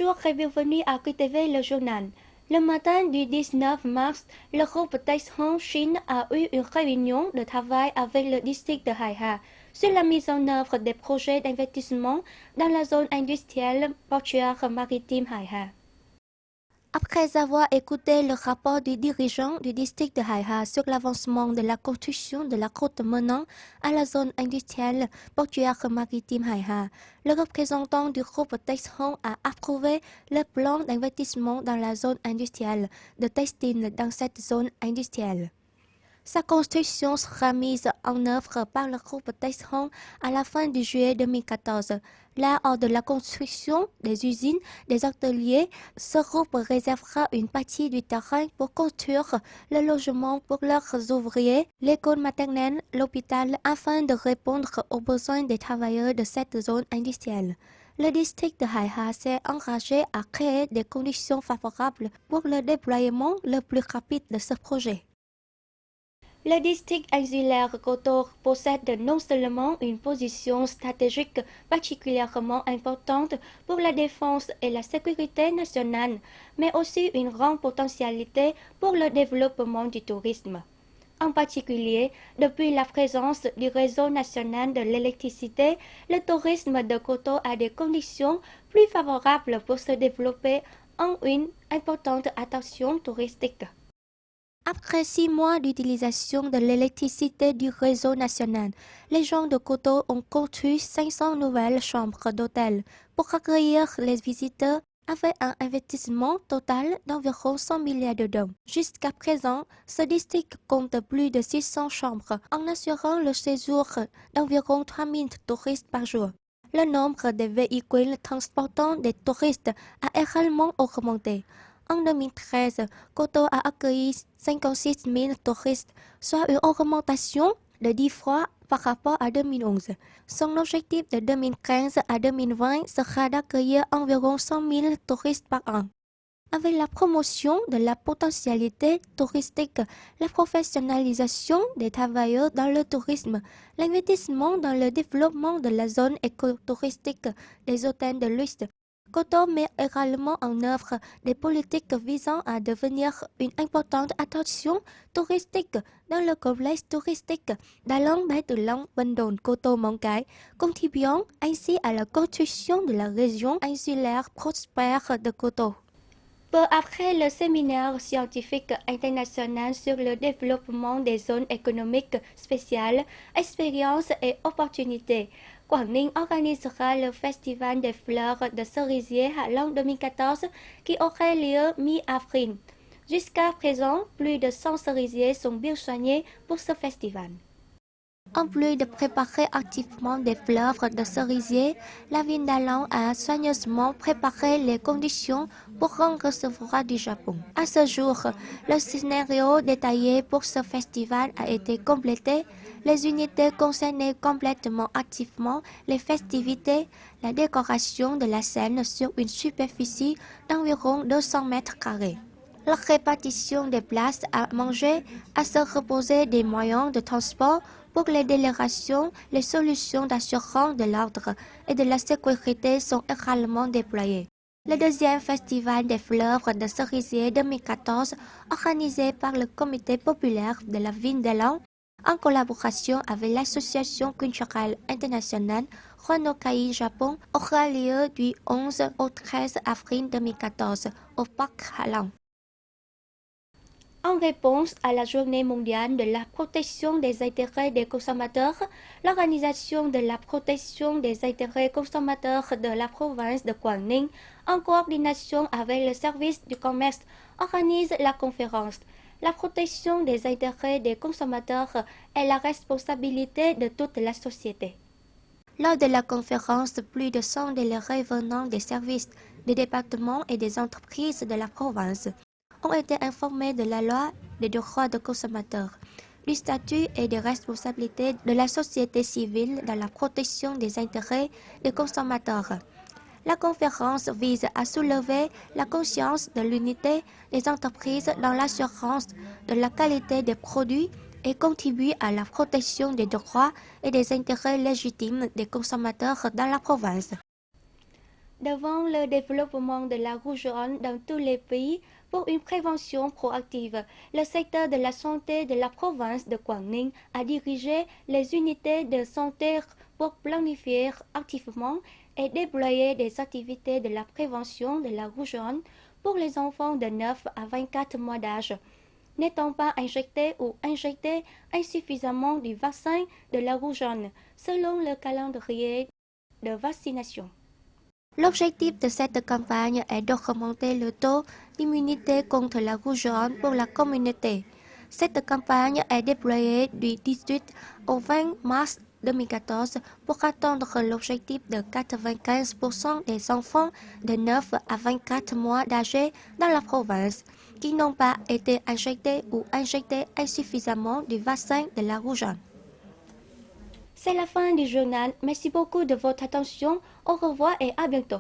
Bonjour et bienvenue à QTV Le Journal. Le matin du 19 mars, le groupe Texhong Chine a eu une réunion de travail avec le district de Haiha sur la mise en œuvre des projets d'investissement dans la zone industrielle portuaire maritime Haiha. Après avoir écouté le rapport du dirigeant du district de Haiha sur l'avancement de la construction de la route menant à la zone industrielle portuaire maritime Haiha, le représentant du groupe Texhong a approuvé le plan d'investissement dans la zone industrielle de textile dans cette zone industrielle. Sa construction sera mise en œuvre par le groupe Texhong à la fin du juillet 2014. Lors de la construction des usines, des ateliers, ce groupe réservera une partie du terrain pour construire le logement pour leurs ouvriers, l'école maternelle, l'hôpital, afin de répondre aux besoins des travailleurs de cette zone industrielle. Le district de Haiha s'est engagé à créer des conditions favorables pour le déploiement le plus rapide de ce projet. Le district insulaire Koto possède non seulement une position stratégique particulièrement importante pour la défense et la sécurité nationale, mais aussi une grande potentialité pour le développement du tourisme. En particulier, depuis la présence du réseau national de l'électricité, le tourisme de Koto a des conditions plus favorables pour se développer en une importante attraction touristique. Après 6 mois d'utilisation de l'électricité du réseau national, les gens de Koto ont construit 500 nouvelles chambres d'hôtel pour accueillir les visiteurs avec un investissement total d'environ 100 milliards de dong. Jusqu'à présent, ce district compte plus de 600 chambres en assurant le séjour d'environ 3000 touristes par jour. Le nombre de véhicules transportant des touristes a également augmenté. En 2013, Koto a accueilli 56 000 touristes, soit une augmentation de 10 fois par rapport à 2011. Son objectif de 2015 à 2020 sera d'accueillir environ 100 000 touristes par an. Avec la promotion de la potentialité touristique, la professionnalisation des travailleurs dans le tourisme, l'investissement dans le développement de la zone écotouristique des hôtels de luxe, Koto met également en œuvre des politiques visant à devenir une importante attraction touristique dans le complexe touristique d'Along Bay Từ Long Vân Đồn Koto Móng Cái, contribuant ainsi à la construction de la région insulaire prospère de Koto. Peu après le séminaire scientifique international sur le développement des zones économiques spéciales, expériences et opportunités, Quảng Ninh organisera le Festival des fleurs de cerisier Hạ Long 2014 qui aurait lieu mi-avril. Jusqu'à présent, plus de 100 cerisiers sont bien soignés pour ce festival. En plus de préparer activement des fleurs de cerisier, la ville d'Along a soigneusement préparé les conditions pour en recevoir du Japon. À ce jour, le scénario détaillé pour ce festival a été complété. Les unités concernées complètement activement les festivités, la décoration de la scène sur une superficie d'environ 200 mètres carrés. La répartition des places à manger, à se reposer des moyens de transport pour les délégations, les solutions d'assurance de l'ordre et de la sécurité sont également déployées. Le deuxième festival des fleurs de cerisier 2014, organisé par le comité populaire de la ville d'Along, en collaboration avec l'association culturelle internationale Huanokai Japon, aura lieu du 11 au 13 avril 2014 au parc Halong. En réponse à la Journée mondiale de la protection des intérêts des consommateurs, l'Organisation de la protection des intérêts consommateurs de la province de Quảng Ninh, en coordination avec le service du commerce, organise la conférence. La protection des intérêts des consommateurs est la responsabilité de toute la société. Lors de la conférence, plus de 100 délégués venant des services, des départements et des entreprises de la province ont été informés de la loi des droits des consommateurs, du statut et des responsabilités de la société civile dans la protection des intérêts des consommateurs. La conférence vise à soulever la conscience de l'unité des entreprises dans l'assurance de la qualité des produits et contribue à la protection des droits et des intérêts légitimes des consommateurs dans la province. devant le développement de la rougeole dans tous les pays pour une prévention proactive. Le secteur de la santé de la province de Quảng Ninh a dirigé les unités de santé pour planifier activement et déployer des activités de la prévention de la rougeole pour les enfants de 9 à 24 mois d'âge n'étant pas injectés ou injectés insuffisamment du vaccin de la rougeole, selon le calendrier de vaccination. L'objectif de cette campagne est d'augmenter le taux d'immunité contre la rougeole pour la communauté. Cette campagne est déployée du 18 au 20 mars 2014 pour atteindre l'objectif de 95% des enfants de 9 à 24 mois d'âge dans la province qui n'ont pas été injectés ou injectés insuffisamment du vaccin de la rougeole. C'est la fin du journal. Merci beaucoup de votre attention. Au revoir et à bientôt.